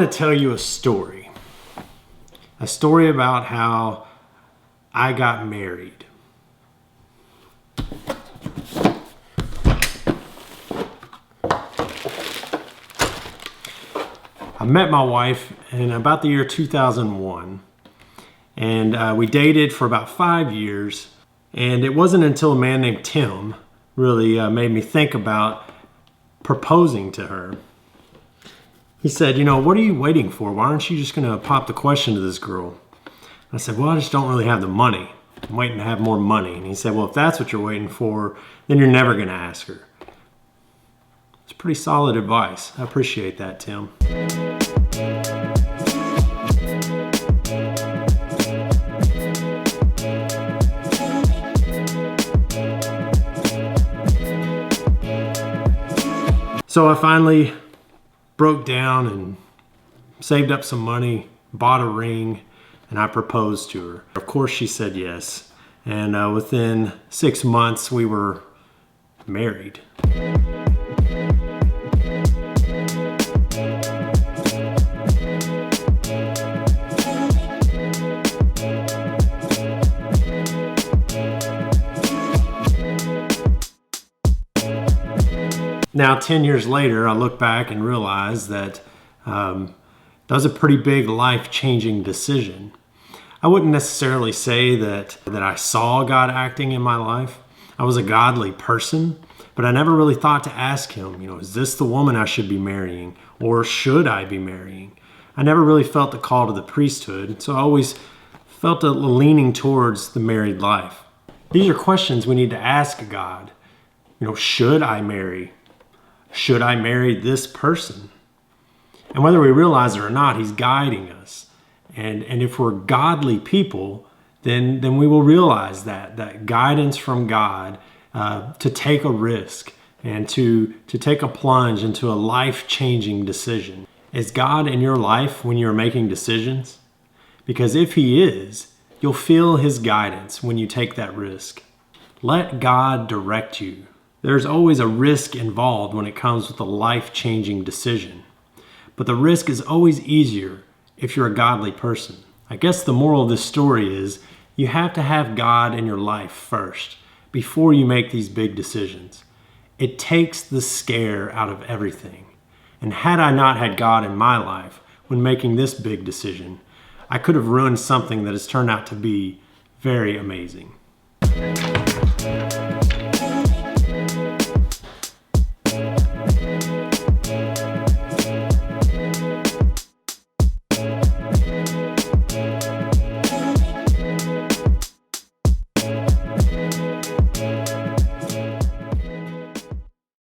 want to tell you a story about how I got married. I met my wife in about the year 2001, and we dated for about 5 years. And it wasn't until a man named Tim really made me think about proposing to her. He said, what are you waiting for? Why aren't you just going to pop the question to this girl? I said, well, I just don't really have the money. I'm waiting to have more money. And he said, well, if that's what you're waiting for, then you're never going to ask her. It's pretty solid advice. I appreciate that, Tim. So I finally broke down and saved up some money, bought a ring, and I proposed to her. Of course, she said yes. And within 6 months, we were married. Now, 10 years later, I look back and realize that that was a pretty big life-changing decision. I wouldn't necessarily say that I saw God acting in my life. I was a godly person, but I never really thought to ask him, is this the woman I should be marrying, or should I be marrying? I never really felt the call to the priesthood, so I always felt a leaning towards the married life. These are questions we need to ask God. Should I marry? Should I marry this person? And whether we realize it or not, he's guiding us. And if we're godly people, then we will realize that guidance from God to take a risk and to take a plunge into a life-changing decision. Is God in your life when you're making decisions? Because if he is, you'll feel his guidance when you take that risk. Let God direct you. There's always a risk involved when it comes with a life-changing decision. But the risk is always easier if you're a godly person. I guess the moral of this story is you have to have God in your life first before you make these big decisions. It takes the scare out of everything. And had I not had God in my life when making this big decision, I could have ruined something that has turned out to be very amazing.